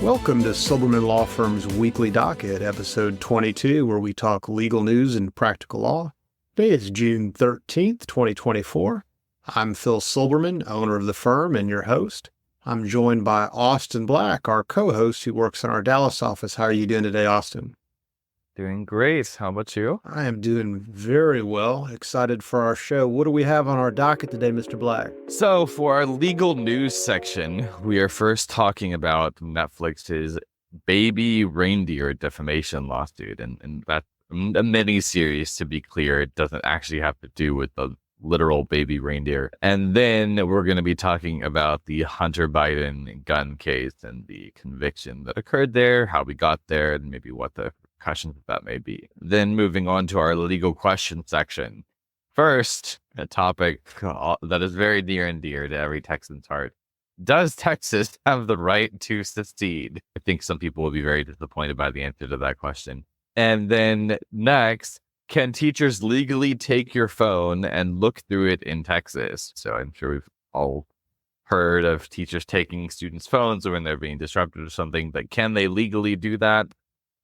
Welcome to Silberman Law Firm's Weekly Docket, episode 22, where we talk legal news and practical law. Today is June 13th, 2024. I'm Phil Silberman, owner of the firm and your host. I'm joined by Austin Black, our co-host who works in our Dallas office. How are you doing today, Austin? Doing great. How about you? I am doing very well. Excited for our show. What do we have on our docket today, Mr. Black? So for our legal news section, we are first talking about Netflix's Baby Reindeer defamation lawsuit. And that's a miniseries, to be clear. It doesn't actually have to do with the literal baby reindeer. And then we're going to be talking about the Hunter Biden gun case and the conviction that occurred there, how we got there, and maybe what the questions that may be. Then moving on to our legal question section. First, a topic that is very near and dear to every Texan's heart. Does Texas have the right to secede? I think some people will be very disappointed by the answer to that question. And then next, can teachers legally take your phone and look through it in Texas? So I'm sure we've all heard of teachers taking students' phones when they're being disrupted or something, but can they legally do that?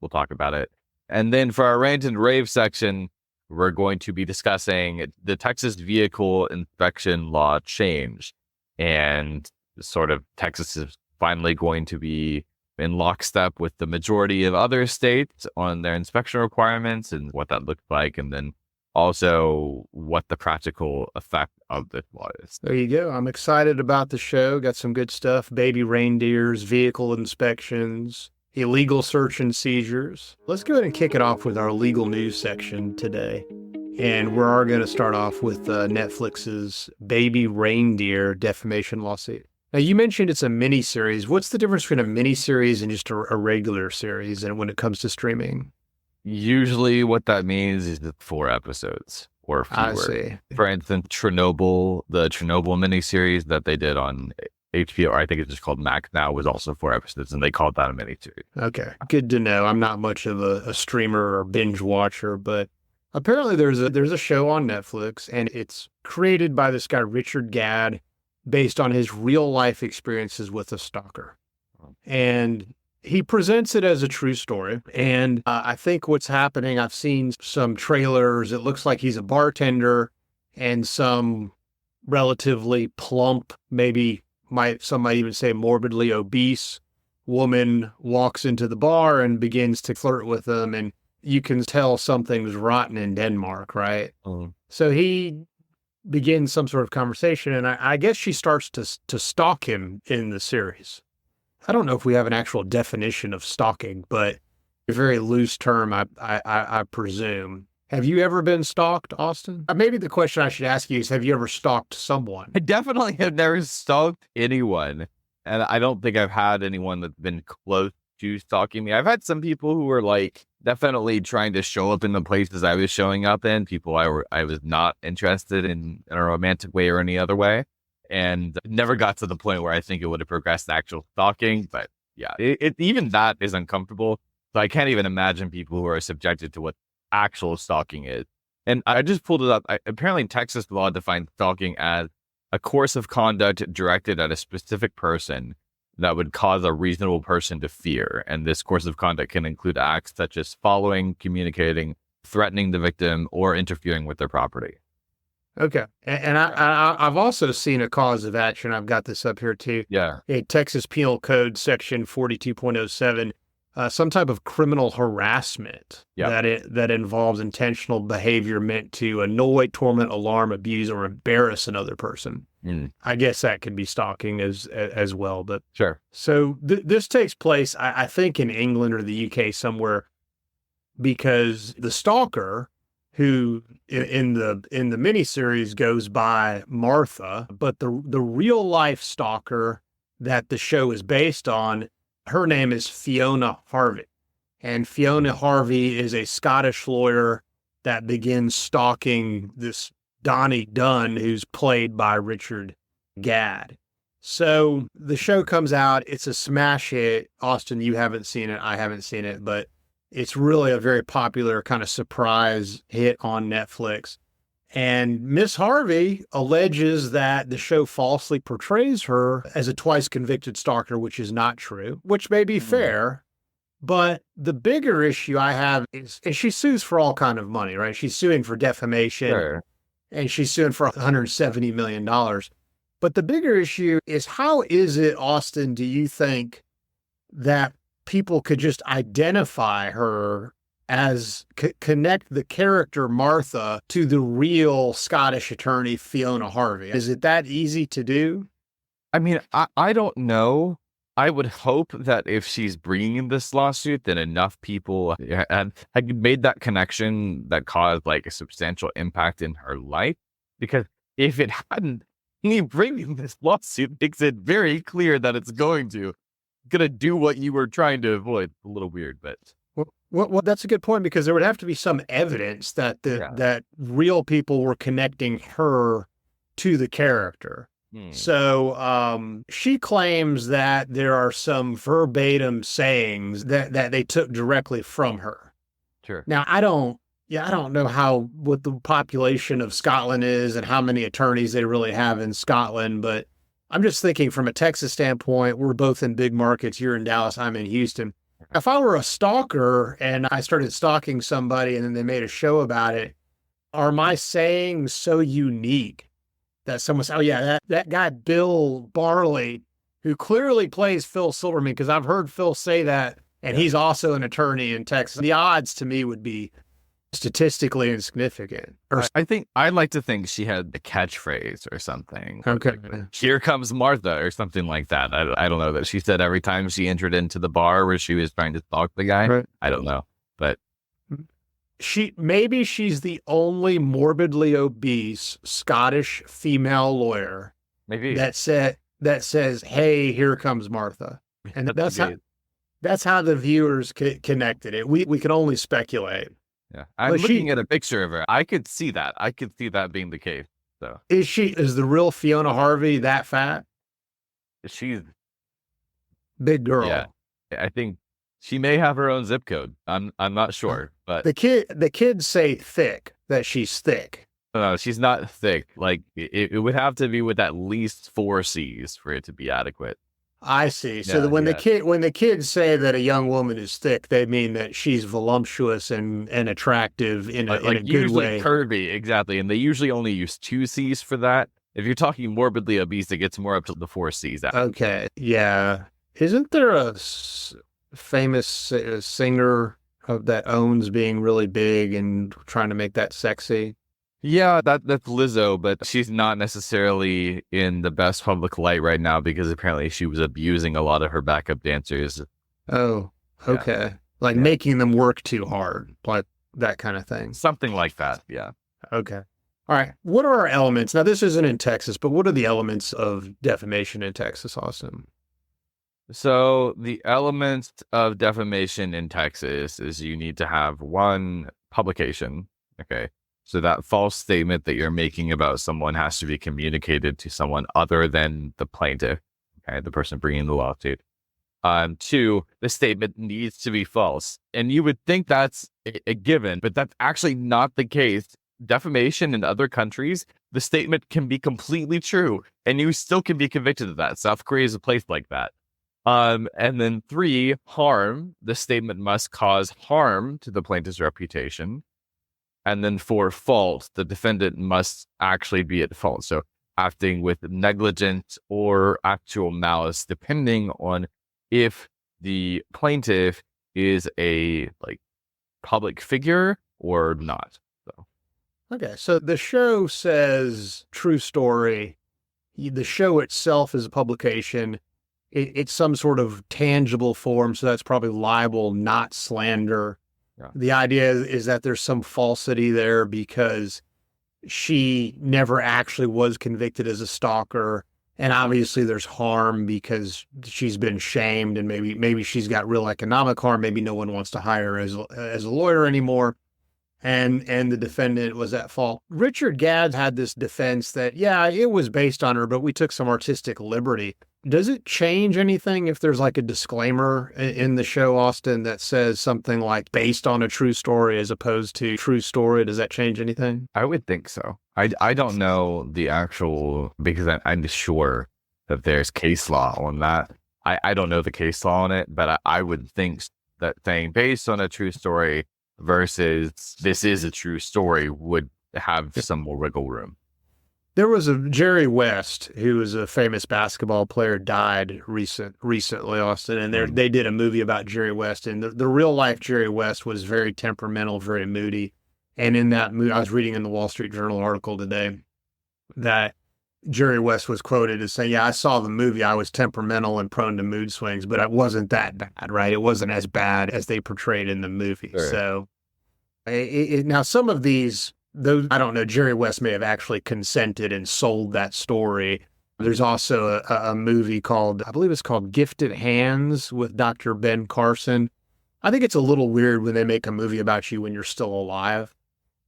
We'll talk about it. And then for our rant and rave section, we're going to be discussing the Texas vehicle inspection law change. And sort of Texas is finally going to be in lockstep with the majority of other states on their inspection requirements and what that looks like. And then also what the practical effect of this law is. There you go. I'm excited about the show. Got some good stuff. Baby reindeers, vehicle inspections, illegal search and seizures. Let's go ahead and kick it off with our legal news section today. And we're going to start off with Netflix's Baby Reindeer defamation lawsuit. Now, you mentioned it's a miniseries. What's the difference between a miniseries and just a regular series and when it comes to streaming? Usually what that means is 4 episodes or fewer. I see. For instance, Chernobyl, the Chernobyl miniseries that they did on HBO, or I think it's just called Max now, was also 4 episodes, and they called that a miniseries. Okay, good to know. I'm not much of a streamer or binge watcher, but apparently there's a show on Netflix, and it's created by this guy, Richard Gadd, based on his real-life experiences with a stalker. And he presents it as a true story, and I think what's happening, I've seen some trailers, it looks like he's a bartender, and some relatively plump, maybe some might even say morbidly obese woman walks into the bar and begins to flirt with him, and you can tell something's rotten in Denmark, right? So he begins some sort of conversation, and I guess she starts to stalk him in the series. I don't know if we have an actual definition of stalking, but a very loose term, I presume. Have you ever been stalked, Austin? Maybe the question I should ask you is, have you ever stalked someone? I definitely have never stalked anyone. And I don't think I've had anyone that's been close to stalking me. I've had some people who were like definitely trying to show up in the places I was showing up in, people I was not interested in a romantic way or any other way. And never got to the point where I think it would have progressed to actual stalking. But yeah, even that is uncomfortable. So I can't even imagine people who are subjected to what actual stalking is. And I just pulled it up. Apparently Texas law defines stalking as a course of conduct directed at a specific person that would cause a reasonable person to fear. And this course of conduct can include acts such as following, communicating, threatening the victim, or interfering with their property. Okay. And I've also seen a cause of action. I've got this up here too. Yeah. Texas Penal Code section 42.07. Some type of criminal harassment that involves intentional behavior meant to annoy, torment, alarm, abuse, or embarrass another person. I guess that could be stalking as well. But sure. So this takes place, I think, in England or the UK somewhere, because the stalker, who in the miniseries goes by Martha, but the real life stalker that the show is based on, her name is Fiona Harvey. And Fiona Harvey is a Scottish lawyer that begins stalking this Donnie Dunn, who's played by Richard Gadd. So the show comes out. It's a smash hit. Austin, you haven't seen it. I haven't seen it, but it's really a very popular kind of surprise hit on Netflix. And Miss Harvey alleges that the show falsely portrays her as a twice convicted stalker, which is not true, which may be Hmm. fair. But the bigger issue I have is, and she sues for all kind of money, right? She's suing for defamation Sure. and she's suing for $170 million. But the bigger issue is, how is it, Austin, do you think that people could just identify her as connect the character Martha to the real Scottish attorney Fiona Harvey? Is it that easy to do? I mean, I don't know. I would hope that if she's bringing this lawsuit, then enough people had made that connection that caused like a substantial impact in her life. Because if it hadn't, me bringing this lawsuit makes it very clear that it's gonna do what you were trying to avoid. A little weird, but Well, that's a good point, because there would have to be some evidence that that real people were connecting her to the character. So she claims that there are some verbatim sayings that they took directly from her. Sure. Now, I don't know what the population of Scotland is and how many attorneys they really have in Scotland, but I'm just thinking from a Texas standpoint, we're both in big markets. You're in Dallas, I'm in Houston. If I were a stalker and I started stalking somebody and then they made a show about it, are my sayings so unique that someone says, oh yeah, that guy Bill Barley, who clearly plays Phil Silberman, because I've heard Phil say that, and he's also an attorney in Texas. The odds to me would be statistically insignificant. I think I'd like to think she had a catchphrase or something. Okay. Here comes Martha or something like that. I don't know, that she said every time she entered into the bar where she was trying to stalk the guy. Right. I don't know, but maybe she's the only morbidly obese Scottish female lawyer maybe that says, "Hey, here comes Martha," and that's how the viewers connected it. We can only speculate. Yeah, I'm looking at a picture of her. I could see that. I could see that being the case. So is the real Fiona Harvey that fat? She's big girl. Yeah, I think she may have her own zip code. I'm not sure, but the kids say thick, that she's thick. No, she's not thick. Like it would have to be with at least 4 C's for it to be adequate. I see. So when the kids say that a young woman is thick, they mean that she's voluptuous and attractive in a good way. Curvy, exactly. And they usually only use 2 C's for that. If you're talking morbidly obese, it gets more up to the 4 C's. Okay. Yeah. Isn't there a famous singer that owns being really big and trying to make that sexy? Yeah, that's Lizzo, but she's not necessarily in the best public light right now because apparently she was abusing a lot of her backup dancers. Oh, okay. Yeah. Making them work too hard, like that kind of thing. Something like that, yeah. Okay. All right. What are our elements? Now, this isn't in Texas, but what are the elements of defamation in Texas, Austin? So the elements of defamation in Texas is you need to have one publication, okay? So that false statement that you're making about someone has to be communicated to someone other than the plaintiff, okay, the person bringing the lawsuit. 2, the statement needs to be false. And you would think that's a given, but that's actually not the case. Defamation in other countries, the statement can be completely true, and you still can be convicted of that. South Korea is a place like that. And then 3, harm. The statement must cause harm to the plaintiff's reputation. And then 4, fault. The defendant must actually be at fault. So acting with negligence or actual malice, depending on if the plaintiff is a public figure or not. So okay, so the show says true story. The show itself is a publication. It's some sort of tangible form, so that's probably libel, not slander. Yeah. The idea is that there's some falsity there because she never actually was convicted as a stalker. And obviously there's harm because she's been shamed and maybe she's got real economic harm. Maybe no one wants to hire her as a lawyer anymore. and the defendant was at fault. Richard Gadd had this defense that, yeah, it was based on her, but we took some artistic liberty. Does it change anything if there's like a disclaimer in the show, Austin, that says something like based on a true story as opposed to true story? Does that change anything? I would think so. I don't know the actual, because I'm sure that there's case law on that. I don't know the case law on it, but I would think that saying based on a true story versus this is a true story would have some more wiggle room. There was a Jerry West, who was a famous basketball player, died recently, Austin, and they did a movie about Jerry West, and the real life Jerry West was very temperamental, very moody. And in that movie, I was reading in the Wall Street Journal article today that Jerry West was quoted as saying, yeah, I saw the movie, I was temperamental and prone to mood swings, but it wasn't that bad, right? It wasn't as bad as they portrayed in the movie. Sure. So now some of those, I don't know, Jerry West may have actually consented and sold that story. There's also a movie called, I believe it's called Gifted Hands with Dr. Ben Carson. I think it's a little weird when they make a movie about you when you're still alive.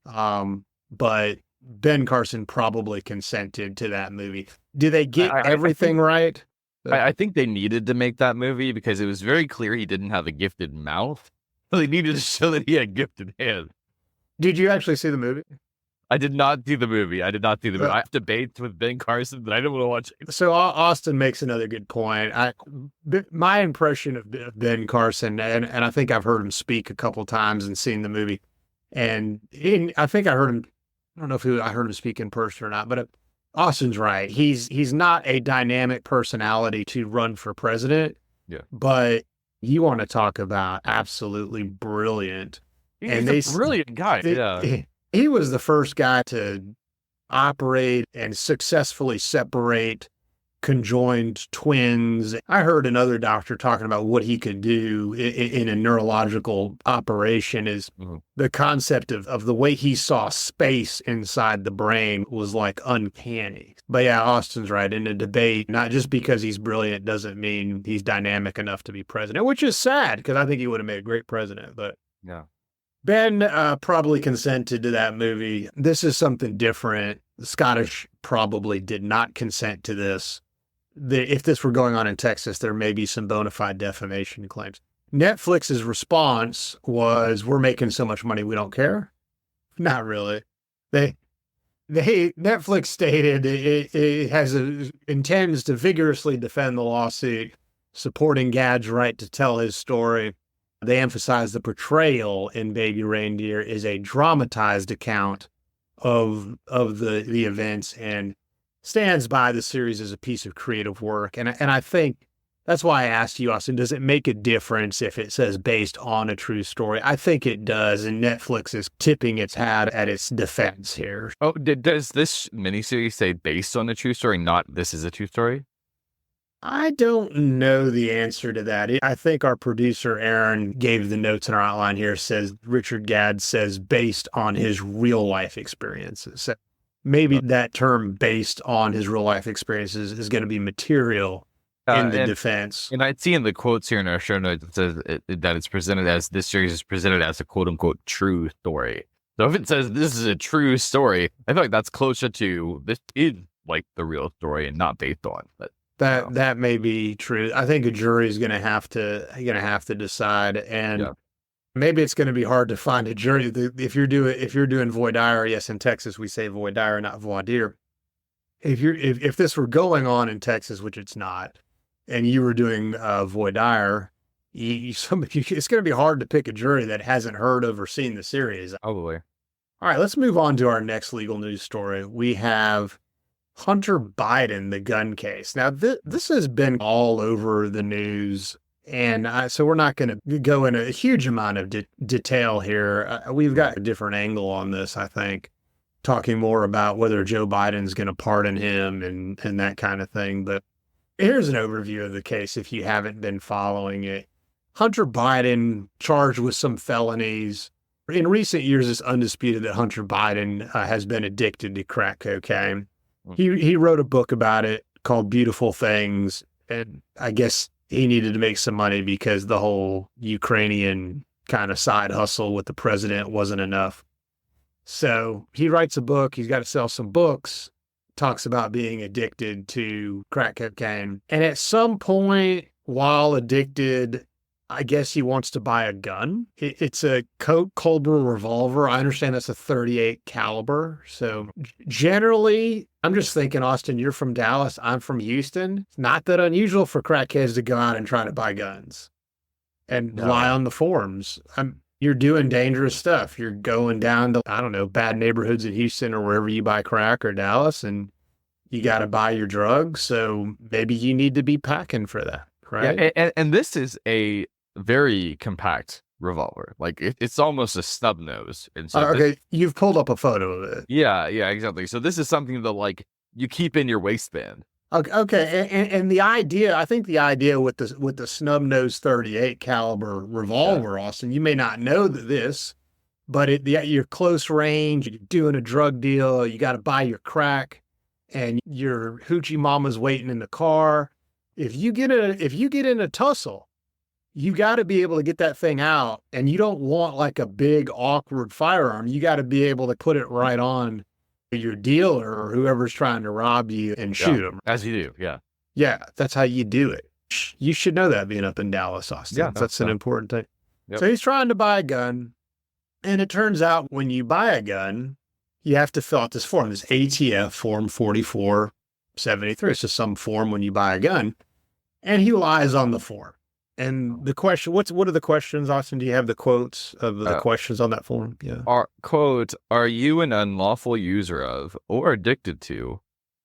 But Ben Carson probably consented to that movie. Do they get everything right? I think they needed to make that movie because it was very clear he didn't have a gifted mouth. So they needed to show that he had gifted hands. Did you actually see the movie? I did not see the movie. I have debates with Ben Carson that I didn't want to watch. So Austin makes another good point. My impression of Ben Carson, and I think I've heard him speak a couple times and seen the movie, and I think I heard him. I don't know if I heard him speak in person or not, but Austin's right. He's not a dynamic personality to run for president. Yeah, but you want to talk about absolutely brilliant. He's a brilliant guy. He was the first guy to operate and successfully separate conjoined twins. I heard another doctor talking about what he could do in a neurological operation is the concept of the way he saw space inside the brain was like uncanny. But yeah, Austin's right. In a debate, not just because he's brilliant doesn't mean he's dynamic enough to be president, which is sad because I think he would have made a great president. But yeah. Ben probably consented to that movie. This is something different. The Scottish probably did not consent to this. If this were going on in Texas, there may be some bona fide defamation claims. Netflix's response was, we're making so much money, we don't care. Not really. Netflix stated it intends to vigorously defend the lawsuit, supporting Gadd's right to tell his story. They emphasize the portrayal in Baby Reindeer is a dramatized account of the events and stands by the series as a piece of creative work. And I think that's why I asked you, Austin, does it make a difference if it says based on a true story? I think it does, and Netflix is tipping its hat at its defense here. Oh, does this miniseries say based on a true story, not this is a true story? I don't know the answer to that. I think our producer, Aaron, gave the notes in our outline here, says Richard Gadd says based on his real life experiences. So maybe that term based on his real life experiences is going to be material in the defense. And I'd see in the quotes here in our show notes, it says that it's presented as, this series is presented as a quote unquote true story. So if it says this is a true story, I feel like that's closer to this is like the real story and not based on. But that may be true. I think a jury is going to have to decide, and maybe it's going to be hard to find a jury. If you're doing voir dire, yes, in Texas we say voir dire, not voir dire. If this were going on in Texas, which it's not, and you were doing voir dire, it's going to be hard to pick a jury that hasn't heard of or seen the series. Probably. All right, let's move on to our next legal news story. We have Hunter Biden, the gun case. Now, this has been all over the news, and so we're not going to go in a huge amount of detail here. We've got a different angle on this, I think, talking more about whether Joe Biden's going to pardon him and that kind of thing. But here's an overview of the case if you haven't been following it. Hunter Biden charged with some felonies. In recent years, it's undisputed that Hunter Biden has been addicted to crack cocaine. He wrote a book about it called Beautiful Things, and I guess he needed to make some money because the whole Ukrainian kind of side hustle with the president wasn't enough. So he writes a book. He's got to sell some books, talks about being addicted to crack cocaine. And at some point, while addicted, I guess he wants to buy a gun. It's a Colt Cobra revolver. I understand that's a 38 caliber. So generally, I'm just thinking, Austin, you're from Dallas. I'm from Houston. It's not that unusual for crackheads to go out and try to buy guns and lie on the forums. You're doing dangerous stuff. You're going down to, I don't know, bad neighborhoods in Houston or wherever you buy crack or Dallas, and you got to buy your drugs. So maybe you need to be packing for that, right? Yeah, and this is a very compact revolver. Like it's almost a snub nose. And so okay, you've pulled up a photo of it. Yeah, exactly. So this is something that like you keep in your waistband. Okay, and the idea, I think the idea with the snub nose 38 caliber revolver, Austin, you may not know this, but you're close range, you're doing a drug deal, you got to buy your crack, and your hoochie mama's waiting in the car. If you get in a tussle, you got to be able to get that thing out, and you don't want like a big awkward firearm. You got to be able to put it right on your dealer or whoever's trying to rob you and shoot them. As you do, yeah. Yeah, that's how you do it. You should know that being up in Dallas, Austin. Yeah, that's an important thing. Yep. So he's trying to buy a gun, and it turns out when you buy a gun, you have to fill out this form, this ATF form 4473. It's just some form when you buy a gun, and he lies on the form. And the question, what are the questions, Austin? Do you have the quotes of the questions on that form? Yeah. Are you an unlawful user of or addicted to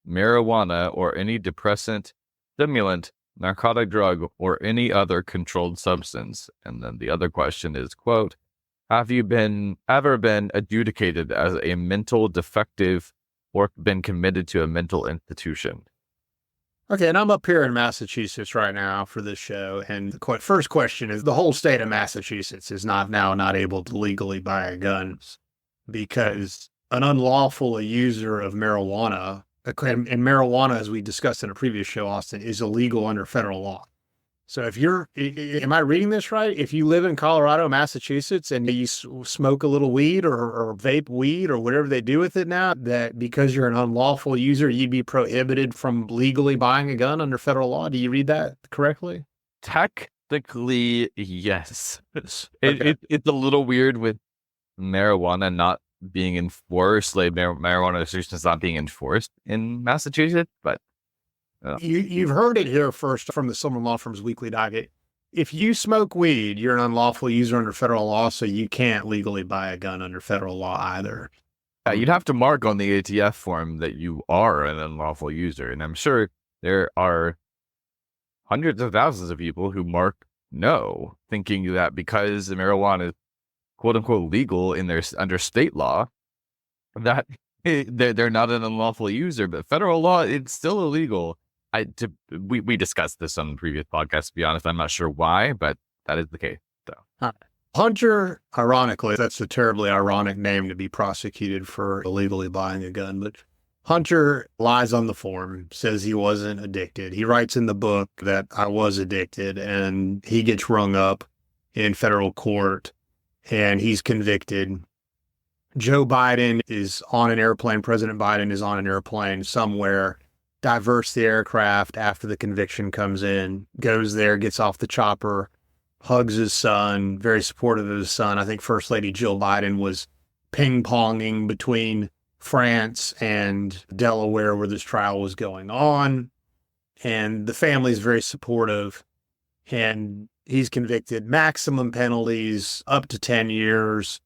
marijuana or any depressant, stimulant, narcotic drug, or any other controlled substance? And then the other question is, quote, have you ever been adjudicated as a mental defective or been committed to a mental institution? Okay, and I'm up here in Massachusetts right now for this show, and the first question is, the whole state of Massachusetts is not able to legally buy guns because an unlawful user of marijuana, and marijuana, as we discussed in a previous show, Austin, is illegal under federal law. So am I reading this right? If you live in Colorado, Massachusetts, and you smoke a little weed or vape weed or whatever they do with it now, that because you're an unlawful user, you'd be prohibited from legally buying a gun under federal law. Do you read that correctly? Technically, yes. It's a little weird with marijuana not being enforced, like marijuana restrictions not being enforced in Massachusetts, but you've heard it here first from the Silberman Law Firm's Weekly Docket. If you smoke weed, you're an unlawful user under federal law, so you can't legally buy a gun under federal law either. You'd have to mark on the ATF form that you are an unlawful user, and I'm sure there are hundreds of thousands of people who mark no, thinking that because marijuana is quote unquote legal under state law, that they're not an unlawful user, but federal law, it's still illegal. We discussed this on the previous podcast, to be honest. I'm not sure why, but that is the case. So. Hunter, ironically, that's a terribly ironic name to be prosecuted for illegally buying a gun, but Hunter lies on the form, says he wasn't addicted. He writes in the book that I was addicted, and he gets rung up in federal court, and he's convicted. Joe Biden is on an airplane. President Biden is on an airplane somewhere, diverts the aircraft after the conviction comes in, goes there, gets off the chopper, hugs his son, very supportive of his son. I think First Lady Jill Biden was ping-ponging between France and Delaware where this trial was going on. And the family's very supportive. And he's convicted, maximum penalties, up to 10 years.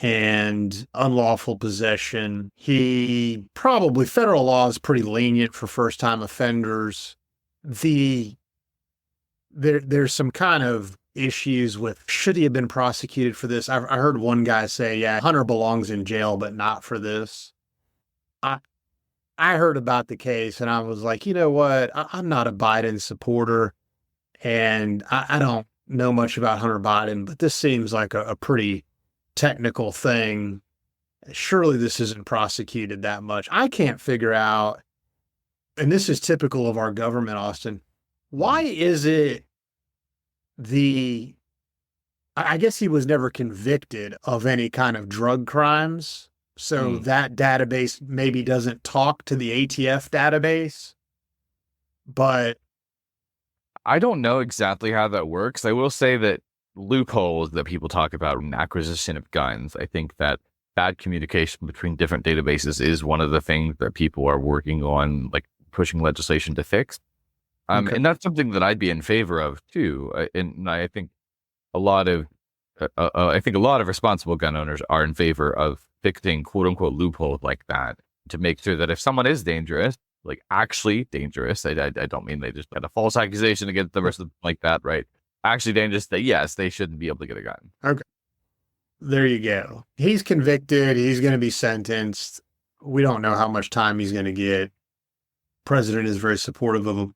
And unlawful possession. Federal law is pretty lenient for first-time offenders. There's some kind of issues with, should he have been prosecuted for this? I heard one guy say, yeah, Hunter belongs in jail, but not for this. I heard about the case, and I was like, you know what? I'm not a Biden supporter, and I don't know much about Hunter Biden, but this seems like a pretty technical thing. Surely this isn't prosecuted that much. I can't figure out, and this is typical of our government, Austin, why is it I guess he was never convicted of any kind of drug crimes, So that database maybe doesn't talk to the ATF database, but I don't know exactly how that works. I will say that loopholes that people talk about in acquisition of guns, I think that bad communication between different databases is one of the things that people are working on, like pushing legislation to fix. And that's something that I'd be in favor of too. And I think a lot of responsible gun owners are in favor of fixing quote unquote loopholes like that to make sure that if someone is dangerous, like actually dangerous, I don't mean they just had a false accusation against them or something like that, right? Actually dangerous, that yes, they shouldn't be able to get a gun. Okay. There you go. He's convicted. He's going to be sentenced. We don't know how much time he's going to get. President is very supportive of him.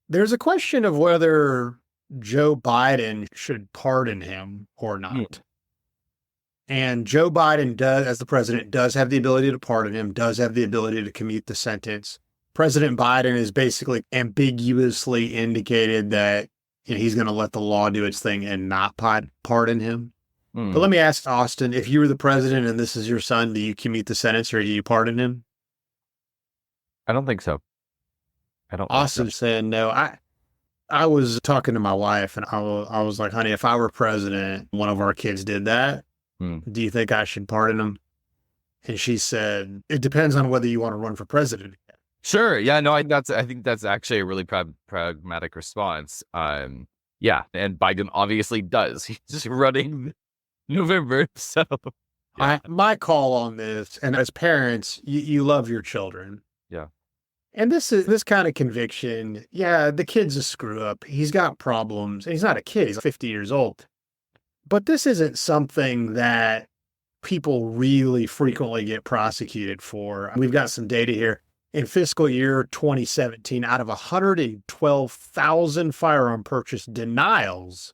There's a question of whether Joe Biden should pardon him or not. And Joe Biden does, as the president, does have the ability to pardon him, does have the ability to commute the sentence. President Biden has basically ambiguously indicated that he's going to let the law do its thing and not pardon him. But let me ask Austin, if you were the president and this is your son, do you commute the sentence or do you pardon him? I don't think so. Austin saying no. I was talking to my wife and I was like, honey, if I were president, one of our kids did that, do you think I should pardon him? And she said, it depends on whether you want to run for president. Sure. Yeah, no, I think that's actually a really pragmatic response. Yeah, and Biden obviously does. He's just running November, so. Yeah. My call on this, and as parents, you love your children. Yeah. And this kind of conviction, yeah, the kid's a screw up. He's got problems. And he's not a kid. He's 50 years old. But this isn't something that people really frequently get prosecuted for. We've got some data here. In fiscal year 2017, out of 112,000 firearm purchase denials,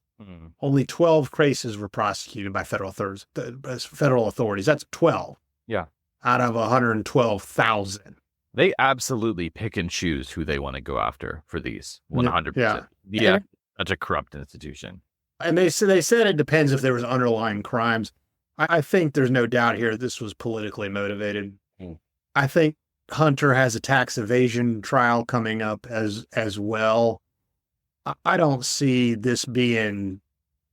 only 12 cases were prosecuted by federal authorities. That's 12. Yeah. Out of 112,000. They absolutely pick and choose who they want to go after for these. 100%. Yeah. Such a corrupt institution. And they said it depends if there was underlying crimes. I think there's no doubt here this was politically motivated. I think Hunter has a tax evasion trial coming up as well. I don't see this being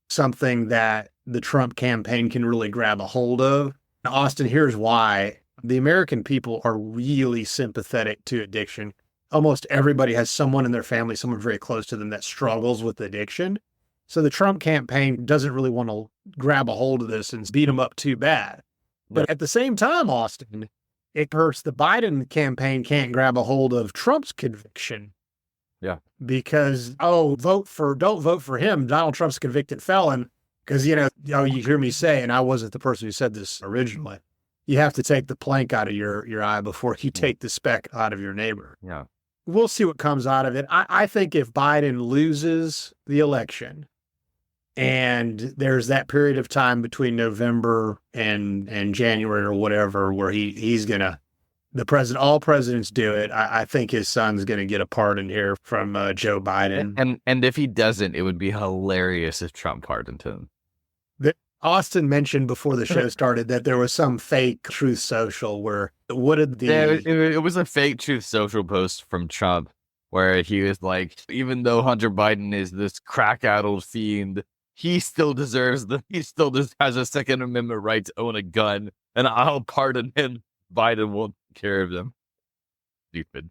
something that the Trump campaign can really grab a hold of. Austin, here's why. The American people are really sympathetic to addiction. Almost everybody has someone in their family, someone very close to them that struggles with addiction. So the Trump campaign doesn't really want to grab a hold of this and beat them up too bad. But at the same time, Austin, it hurts the Biden campaign can't grab a hold of Trump's conviction. Yeah. Because, don't vote for him. Donald Trump's a convicted felon. Because, you hear me say, and I wasn't the person who said this originally, you have to take the plank out of your eye before you take the speck out of your neighbor. Yeah. We'll see what comes out of it. I think if Biden loses the election and there's that period of time between November and January or whatever, where he's going to, all presidents do it. I think his son's going to get a pardon here from Joe Biden. And if he doesn't, it would be hilarious if Trump pardoned him. Austin mentioned before the show started that there was some fake Truth Social where it was a fake Truth Social post from Trump where he was like, even though Hunter Biden is this crack-addled fiend, he still just has a Second Amendment right to own a gun, and I'll pardon him. Biden won't take care of them. Stupid.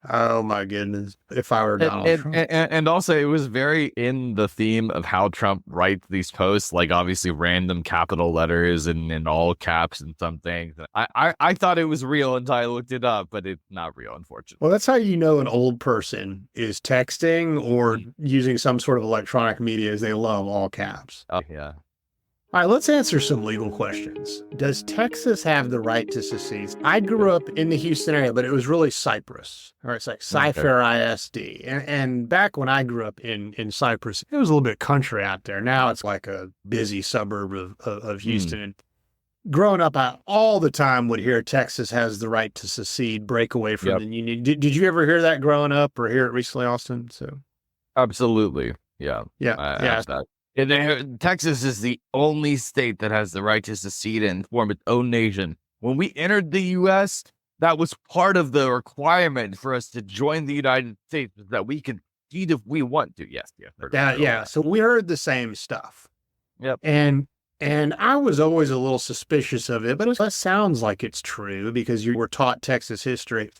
Oh my goodness. If I were Donald Trump. And also it was very in the theme of how Trump writes these posts, like obviously random capital letters and in all caps and some things. I thought it was real until I looked it up, but it's not real, unfortunately. Well, that's how you know an old person is texting or using some sort of electronic media, is they love all caps. Oh, yeah. All right, let's answer some legal questions. Does Texas have the right to secede? I grew up in the Houston area, but it was really Cypress, or it's like Cypher ISD. And back when I grew up in Cypress, it was a little bit country out there. Now it's like a busy suburb of Houston. And growing up, I all the time would hear Texas has the right to secede, break away from the Union. Did you ever hear that growing up or hear it recently, Austin? So, absolutely. Yeah. Yeah. I asked that. Texas is the only state that has the right to secede and form its own nation. When we entered the U.S., that was part of the requirement for us to join the United States, that we can secede if we want to. Yes, Yeah. So we heard the same stuff. Yep. And I was always a little suspicious of it, but it sounds like it's true because you were taught Texas history.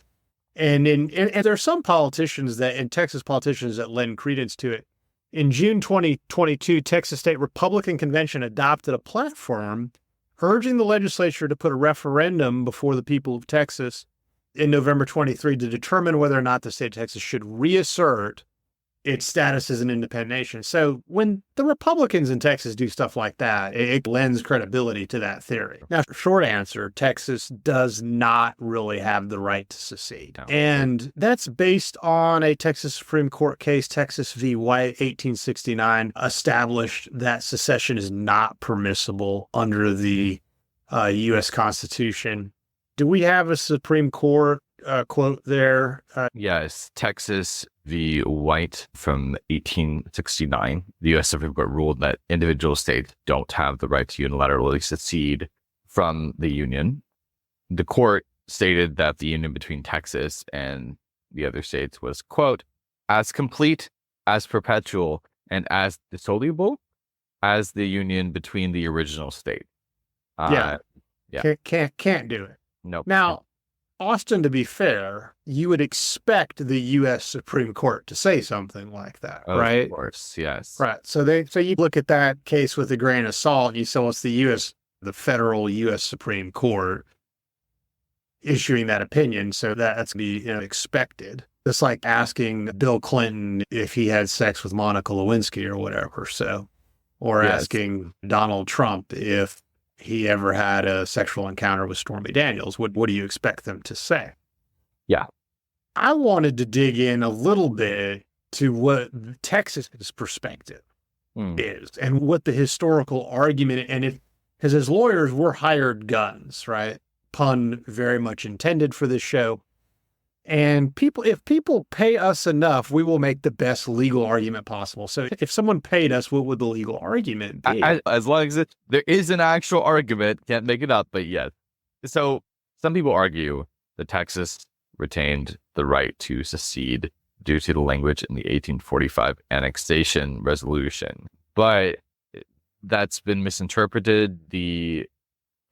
And there are some politicians Texas politicians that lend credence to it. In June 2022, Texas State Republican Convention adopted a platform urging the legislature to put a referendum before the people of Texas in November 23 to determine whether or not the state of Texas should reassert its status as an independent nation. So when the Republicans in Texas do stuff like that, it lends credibility to that theory. Now, short answer, Texas does not really have the right to secede. No. And that's based on a Texas Supreme Court case, Texas v. White, 1869, established that secession is not permissible under the U.S. Constitution. Do we have a Supreme Court quote there? Yes, Texas v. White from 1869. The U.S. Supreme Court ruled that individual states don't have the right to unilaterally secede from the Union. The court stated that the union between Texas and the other states was, quote, as complete, as perpetual, and as dissoluble as the union between the original state. Yeah. Can't do it. Nope. Now, Austin, to be fair, you would expect the U.S. Supreme Court to say something like that, right? Of course, yes. Right. So you look at that case with a grain of salt, and you say, well, it's the federal U.S. Supreme Court issuing that opinion, so that's to be expected. It's like asking Bill Clinton if he had sex with Monica Lewinsky or whatever. Or asking Donald Trump if he ever had a sexual encounter with Stormy Daniels. What do you expect them to say? Yeah. I wanted to dig in a little bit to what Texas's perspective is and what the historical argument, because as lawyers, we're hired guns, right? Pun very much intended for this show. And if people pay us enough, we will make the best legal argument possible. So if someone paid us, what would the legal argument be? As long as there is an actual argument, can't make it up, but yes. So some people argue that Texas retained the right to secede due to the language in the 1845 annexation resolution. But that's been misinterpreted. The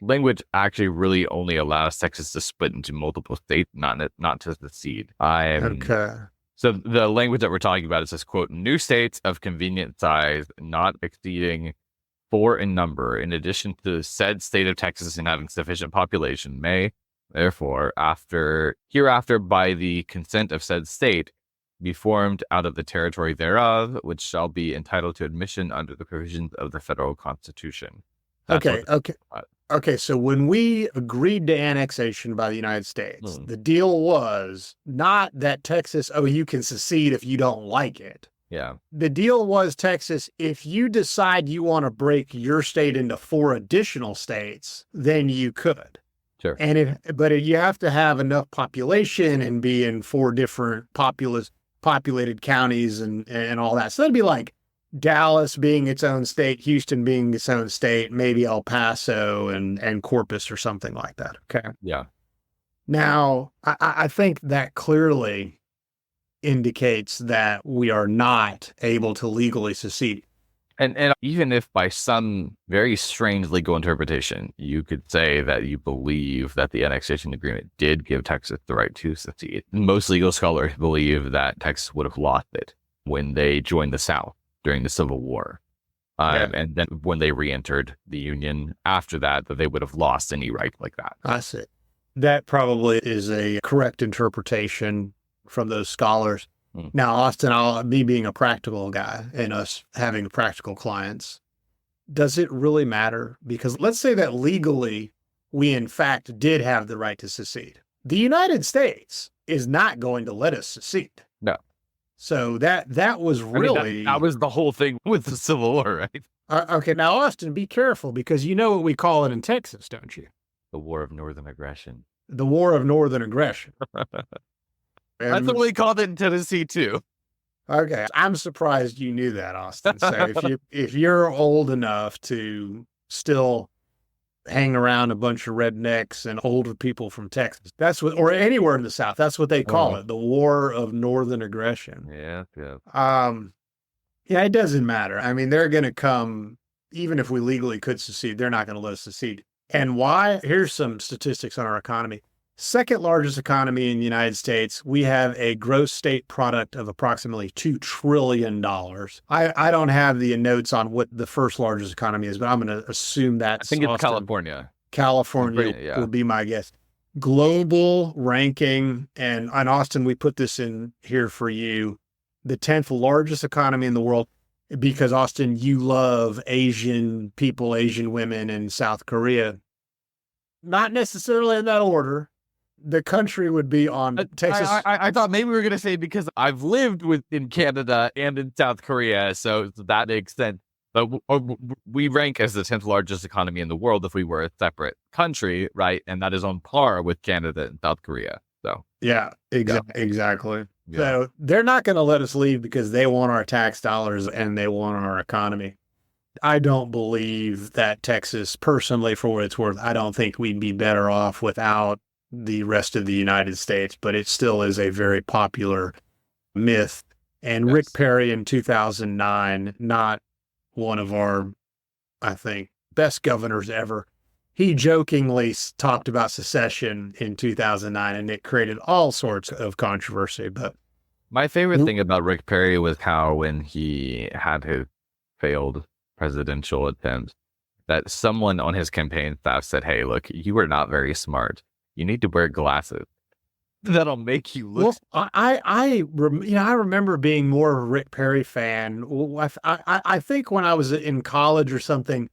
language actually really only allows Texas to split into multiple states, not to secede. Okay. So the language that we're talking about is this, quote, new states of convenient size, not exceeding 4 in number, in addition to said state of Texas and having sufficient population, may, therefore, hereafter by the consent of said state, be formed out of the territory thereof, which shall be entitled to admission under the provisions of the federal constitution. Okay, so when we agreed to annexation by the United States, the deal was not that Texas, you can secede if you don't like it. Yeah. The deal was, Texas, if you decide you want to break your state into 4 additional states, then you could. Sure. But you have to have enough population and be in 4 different populated counties and all that. So that'd be like Dallas being its own state, Houston being its own state, maybe El Paso and Corpus or something like that. Okay. Yeah. Now, I think that clearly indicates that we are not able to legally secede. And even if by some very strange legal interpretation, you could say that you believe that the annexation agreement did give Texas the right to secede, most legal scholars believe that Texas would have lost it when they joined the South during the Civil War. And then when they re-entered the Union after that they would have lost any right like that. I see. That probably is a correct interpretation from those scholars. Now, Austin, me being a practical guy and us having practical clients, does it really matter? Because let's say that legally we in fact did have the right to secede. The United States is not going to let us secede. No. So that was really... that was the whole thing with the Civil War, right? Okay, now, Austin, be careful, because you know what we call it in Texas, don't you? The War of Northern Aggression. The War of Northern Aggression. That's what we called it in Tennessee, too. Okay, I'm surprised you knew that, Austin. So if you're old enough to still hang around a bunch of rednecks and older people from Texas, that's what, or anywhere in the South, that's what they call it, the War of Northern Aggression. Yeah, yeah. Yeah, it doesn't matter. I mean, they're going to come, even if we legally could secede, they're not going to let us secede. And why? Here's some statistics on our economy. Second largest economy in the United States. We have a gross state product of approximately $2 trillion. I don't have the notes on what the first largest economy is, but I'm going to assume that's I think it's Austin. California. California would be my guess. Global ranking, and on Austin, we put this in here for you, the 10th largest economy in the world, because Austin, you love Asian people, Asian women, and South Korea. Not necessarily in that order. The country would be on Texas. I thought maybe we were going to say because I've lived in Canada and in South Korea, so that makes sense. But we rank as the 10th largest economy in the world if we were a separate country, right? And that is on par with Canada and South Korea. So yeah, exactly. Yeah. So they're not going to let us leave because they want our tax dollars and they want our economy. I don't believe that Texas, personally, for what it's worth, I don't think we'd be better off without the rest of the United States, but it still is a very popular myth. And Yes. Rick Perry in 2009, not one of our, I think, best governors ever, he jokingly talked about secession in 2009, and it created all sorts of controversy. But my favorite thing about Rick Perry was how when he had his failed presidential attempt, that someone on his campaign staff said, "Hey, look, you are not very smart. You need to wear glasses. That'll make you look." Well, I remember being more of a Rick Perry fan. I think when I was in college or something,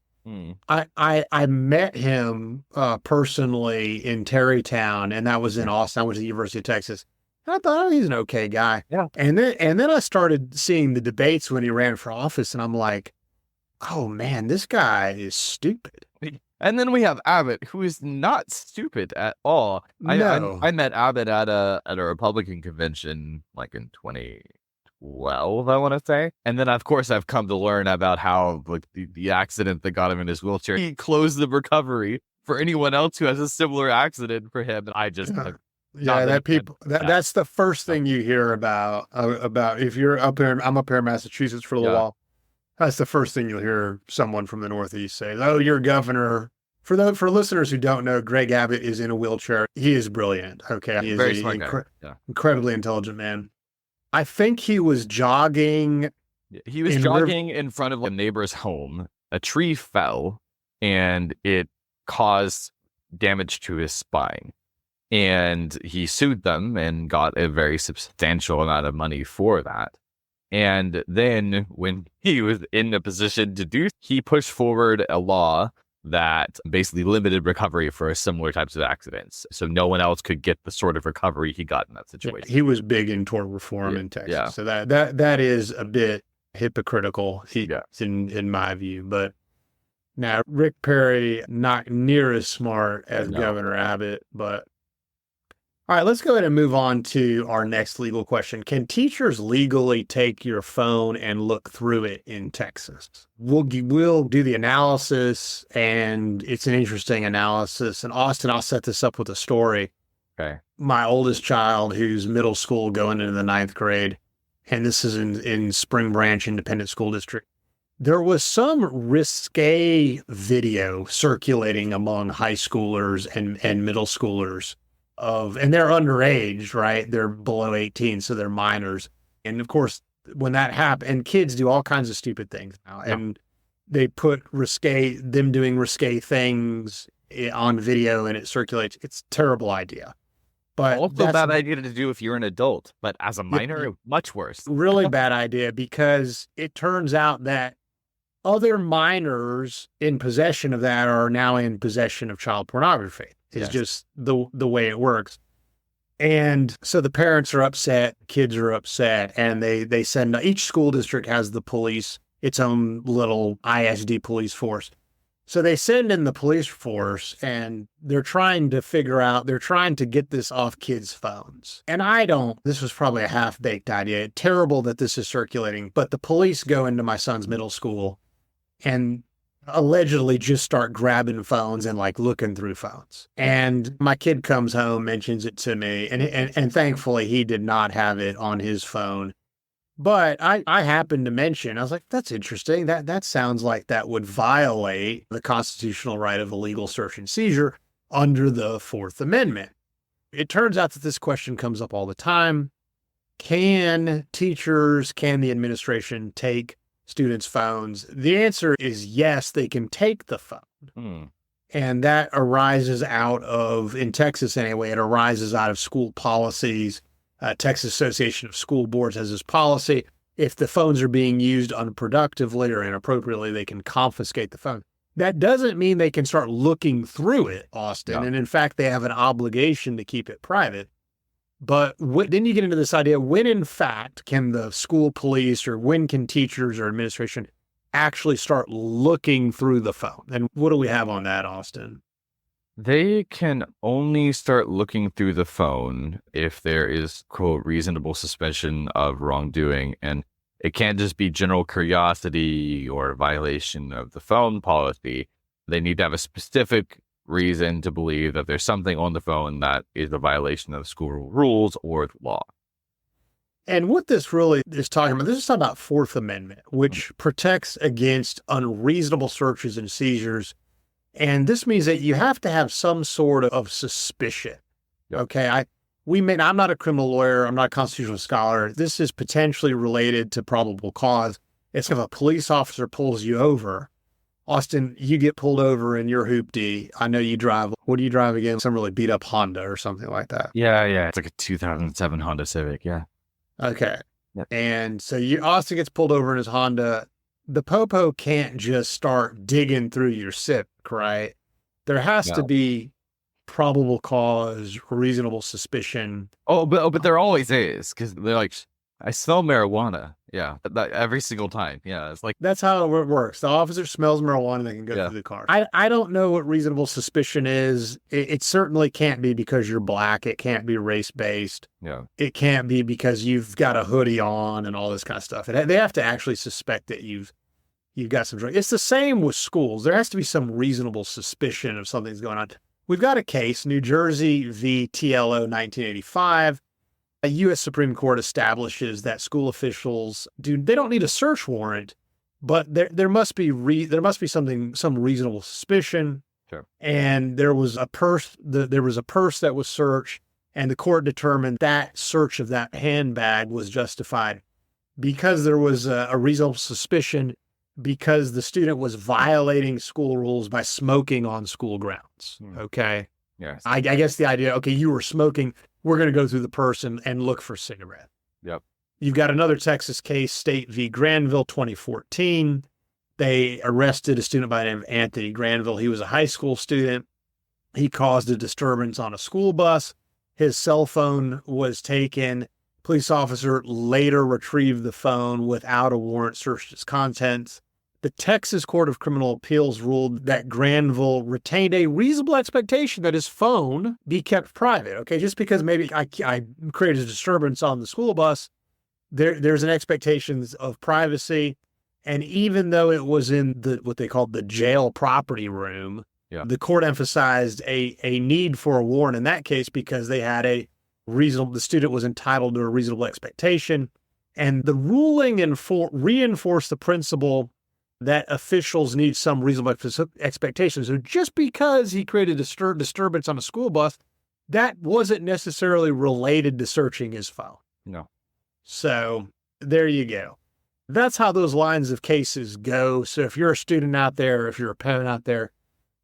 I met him personally in Terrytown, and that was in Austin. I went to the University of Texas. And I thought, oh, he's an okay guy. Yeah. And then I started seeing the debates when he ran for office, and I'm like, oh man, this guy is stupid. And then we have Abbott, who is not stupid at all. No. I met Abbott at a Republican convention like in 2012, I want to say. And then, of course, I've come to learn about how like the accident that got him in his wheelchair, he closed the recovery for anyone else who has a similar accident for him. And I just that's the first thing you hear about if you're up here. I'm up here in Massachusetts for a little while. That's the first thing you'll hear someone from the Northeast say, "Oh, your governor." For listeners who don't know, Greg Abbott is in a wheelchair. He is brilliant. Okay, he is very smart guy. Incredibly intelligent man. I think he was jogging. He was jogging in front of a neighbor's home. A tree fell, and it caused damage to his spine. And he sued them and got a very substantial amount of money for that. And then when he was in a position to do, he pushed forward a law that basically limited recovery for similar types of accidents. So no one else could get the sort of recovery he got in that situation. He was big in tort reform in Texas. Yeah. So that is a bit hypocritical in my view. But now Rick Perry, not near as smart as Governor Abbott, but all right, let's go ahead and move on to our next legal question. Can teachers legally take your phone and look through it in Texas? We'll do the analysis, and it's an interesting analysis. And Austin, I'll set this up with a story. Okay. My oldest child, who's middle school going into the 9th grade, and this is in Spring Branch Independent School District. There was some risque video circulating among high schoolers and middle schoolers and they're underage, right? They're below 18, so they're minors. And of course, when that happens, and kids do all kinds of stupid things now, and they put them doing risque things on video and it circulates. It's a terrible idea. But also a bad idea to do if you're an adult, but as a minor, much worse. Really bad idea, because it turns out that other minors in possession of that are now in possession of child pornography. It's just the way it works. And so the parents are upset, kids are upset, and they send, each school district has its own little ISD police force. So they send in the police force and they're trying to get this off kids' phones. And this was probably a half-baked idea. Terrible that this is circulating, but the police go into my son's middle school and allegedly just start grabbing phones and like looking through phones. And my kid comes home, mentions it to me, and thankfully he did not have it on his phone. But I happened to mention, I was like, that's interesting. That sounds like that would violate the constitutional right of illegal search and seizure under the Fourth Amendment. It turns out that this question comes up all the time. Can the administration take students' phones? The answer is yes, they can take the phone. And that arises in Texas anyway, it arises out of school policies. Texas Association of School Boards has this policy. If the phones are being used unproductively or inappropriately, they can confiscate the phone. That doesn't mean they can start looking through it, Austin. Yeah. And in fact, they have an obligation to keep it private. But then you get into this idea, when in fact can the school police or when can teachers or administration actually start looking through the phone? And what do we have on that, Austin? They can only start looking through the phone if there is, quote, reasonable suspicion of wrongdoing. And it can't just be general curiosity or violation of the phone policy. They need to have a specific reason to believe that there's something on the phone that is a violation of school rules or the law. And what this really is talking about, this is talking about Fourth Amendment, which protects against unreasonable searches and seizures. And this means that you have to have some sort of suspicion. Yep. Okay. I'm not a criminal lawyer. I'm not a constitutional scholar. This is potentially related to probable cause. It's if a police officer pulls you over, Austin, you get pulled over in your hoopty. I know you drive. What do you drive again? Some really beat up Honda or something like that. Yeah. It's like a 2007 Honda Civic. Yeah. Okay. Yep. And so Austin gets pulled over in his Honda. The popo can't just start digging through your SIP, right? There has to be probable cause, reasonable suspicion. But there always is, because they're like, I smell marijuana. Yeah, every single time. Yeah, it's like that's how it works. The officer smells marijuana, they can go through the car. I don't know what reasonable suspicion is. It certainly can't be because you're black. It can't be race based. Yeah, it can't be because you've got a hoodie on and all this kind of stuff. They have to actually suspect that you've got some drugs. It's the same with schools. There has to be some reasonable suspicion of something's going on. We've got a case, New Jersey v. TLO 1985. A U.S. Supreme Court establishes that school officials they don't need a search warrant, but there must be some reasonable suspicion. Sure. And there was a purse that was searched, and the court determined that search of that handbag was justified because there was a reasonable suspicion, because the student was violating school rules by smoking on school grounds. Okay. Yes. I guess the idea, okay, you were smoking, we're going to go through the person and look for cigarette. Yep. You've got another Texas case, State v. Granville, 2014. They arrested a student by the name of Anthony Granville. He was a high school student. He caused a disturbance on a school bus. His cell phone was taken. Police officer later retrieved the phone without a warrant, searched its contents. The Texas Court of Criminal Appeals ruled that Granville retained a reasonable expectation that his phone be kept private. Okay, just because maybe I created a disturbance on the school bus, there's an expectation of privacy. And even though it was in what they called the jail property room, the court emphasized a need for a warrant in that case because they had the student was entitled to a reasonable expectation. And the ruling reinforced the principle that officials need some reasonable expectations. So just because he created a disturbance on a school bus, that wasn't necessarily related to searching his phone. No. So there you go. That's how those lines of cases go. So if you're a student out there, if you're a parent out there,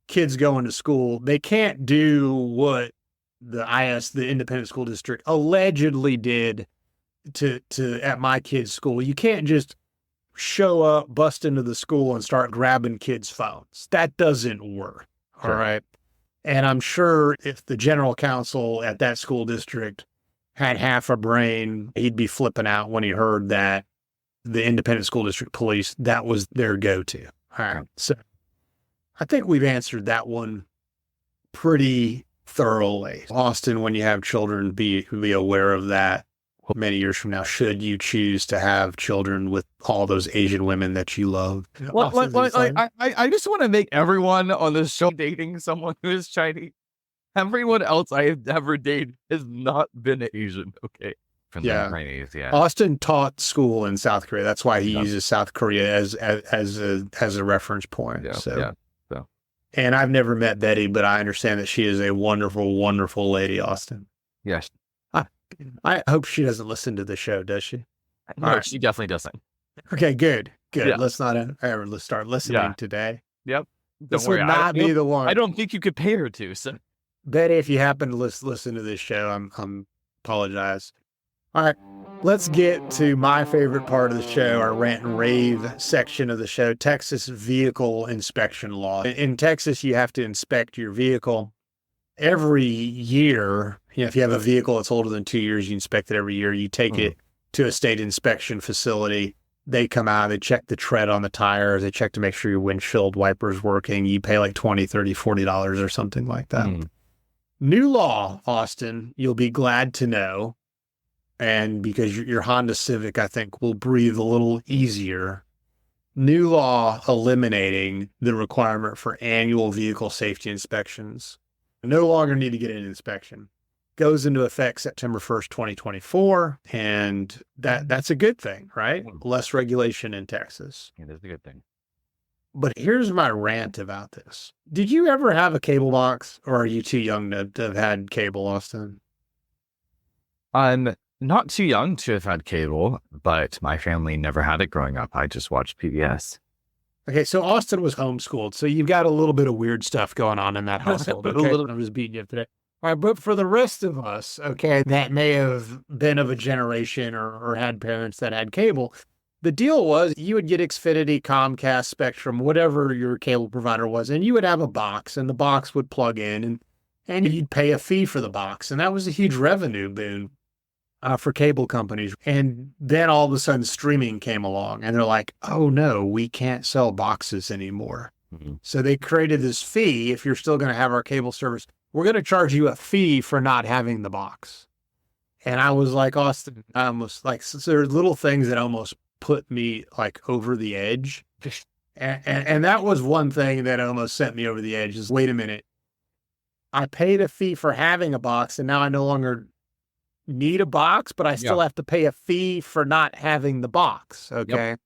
kids going to school, they can't do what the independent school district, allegedly did to at my kid's school. You can't just show up, bust into the school, and start grabbing kids' phones. That doesn't work. Sure. All right. And I'm sure if the general counsel at that school district had half a brain, he'd be flipping out when he heard that the independent school district police, that was their go-to. All right. So I think we've answered that one pretty thoroughly. Austin, when you have children, be aware of that many years from now, should you choose to have children with all those Asian women that you love. I just want to make everyone on this show dating someone who is Chinese. Everyone else I have ever dated has not been Asian. Okay. From the Chinese, yeah. Austin taught school in South Korea. That's why he uses South Korea as a reference point. So. And I've never met Betty, but I understand that she is a wonderful, wonderful lady, Austin. Yes. I hope she doesn't listen to the show, does she? No, she definitely doesn't. Okay, good. Yeah. Let's not ever start listening today. Yep. This would not be the one. I don't think you could pay her to. So, Betty, if you happen to listen to this show, I'm apologize. All right, let's get to my favorite part of the show, our rant and rave section of the show, Texas vehicle inspection law. In Texas, you have to inspect your vehicle every year. If you have a vehicle that's older than 2 years, you inspect it every year. You take it to a state inspection facility. They come out, they check the tread on the tires. They check to make sure your windshield wiper's working. You pay like $20, $30, $40 or something like that. New law, Austin, you'll be glad to know. And because your Honda Civic, I think, will breathe a little easier. New law eliminating the requirement for annual vehicle safety inspections. No longer need to get an inspection. Goes into effect September 1st, 2024. And that's a good thing, right? Less regulation in Texas. Yeah, that's a good thing. But here's my rant about this. Did you ever have a cable box, or are you too young to have had cable, Austin? I'm not too young to have had cable, but my family never had it growing up. I just watched PBS. Okay, so Austin was homeschooled, so you've got a little bit of weird stuff going on in that household. Okay? I was beating you up today. All right, but for the rest of us, okay, that may have been of a generation or had parents that had cable, the deal was you would get Xfinity, Comcast, Spectrum, whatever your cable provider was, and you would have a box, and the box would plug in, and you'd pay a fee for the box, and that was a huge revenue boon for cable companies. And then all of a sudden streaming came along, and they're like, oh no, we can't sell boxes anymore. So they created this fee. If you're still going to have our cable service, we're going to charge you a fee for not having the box. And I was like, Austin, I almost like, so there are little things that almost put me like over the edge. And that was one thing that almost sent me over the edge is, wait a minute, I paid a fee for having a box, and now I no longer need a box, but I still have to pay a fee for not having the box. Okay.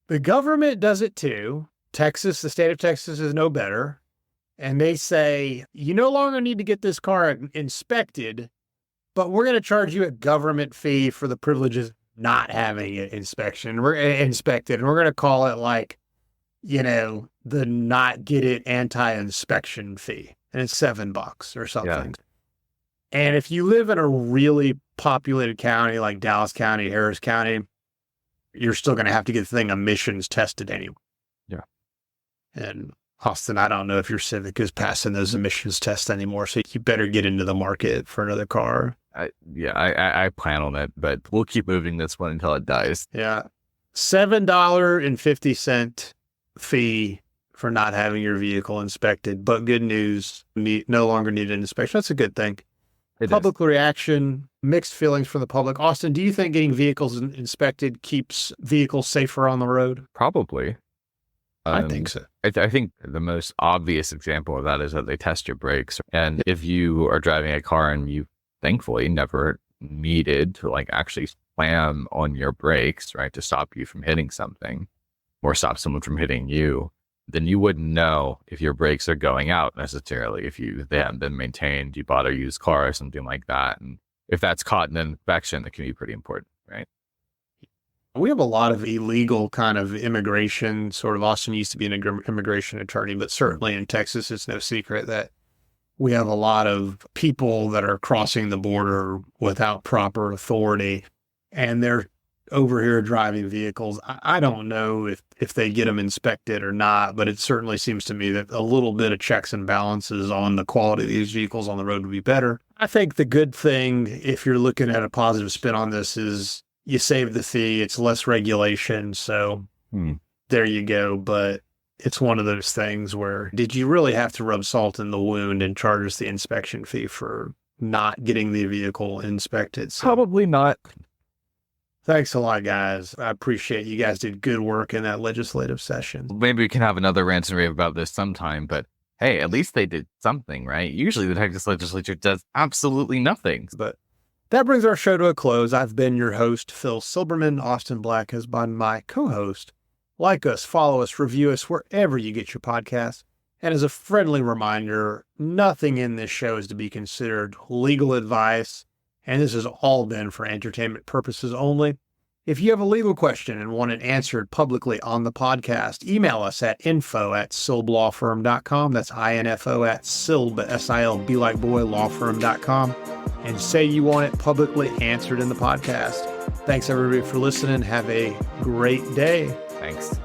The government does it too. Texas, the state of Texas is no better. And they say, you no longer need to get this car inspected, but we're going to charge you a government fee for the privileges not having it inspected. And we're going to call it like, the not get it anti-inspection fee. And it's $7 or something. Yeah. And if you live in a really populated county like Dallas County, Harris County, you're still going to have to get the thing emissions tested anyway. Yeah. And Austin, I don't know if your Civic is passing those emissions tests anymore, so you better get into the market for another car. I plan on it, but we'll keep moving this one until it dies. Yeah. $7.50 fee for not having your vehicle inspected, but good news, no longer need an inspection. That's a good thing. Public reaction, mixed feelings from the public. Austin, do you think getting vehicles inspected keeps vehicles safer on the road? Probably. I think so. I think the most obvious example of that is that they test your brakes. And if you are driving a car and you thankfully never needed to like actually slam on your brakes, right, to stop you from hitting something or stop someone from hitting you, then you wouldn't know if your brakes are going out necessarily if they haven't been maintained, you bought a used car or something like that. And if that's caught in an inspection, it can be pretty important, right? We have a lot of illegal kind of immigration. Sort of, Austin used to be an immigration attorney, but certainly in Texas, it's no secret that we have a lot of people that are crossing the border without proper authority, and they're over here driving vehicles. I don't know if they get them inspected or not, but it certainly seems to me that a little bit of checks and balances on the quality of these vehicles on the road would be better. I think the good thing, if you're looking at a positive spin on this, is you save the fee. It's less regulation. So there you go. But it's one of those things where did you really have to rub salt in the wound and charge us the inspection fee for not getting the vehicle inspected? So, Probably not. thanks a lot, guys. I appreciate you guys did good work in that legislative session. Maybe we can have another rant and rave about this sometime, but hey, at least they did something, right? Usually the Texas legislature does absolutely nothing. But that brings our show to a close. I've been your host, Phil Silberman. Austin Black has been my co-host. Like us, follow us, review us wherever you get your podcasts. And as a friendly reminder, nothing in this show is to be considered legal advice, and this has all been for entertainment purposes only. If you have a legal question and want it answered publicly on the podcast, email us at info@silblawfirm.com. That's info at silb, S-I-L-B like boy, lawfirm.com. And say you want it publicly answered in the podcast. Thanks, everybody, for listening. Have a great day. Thanks.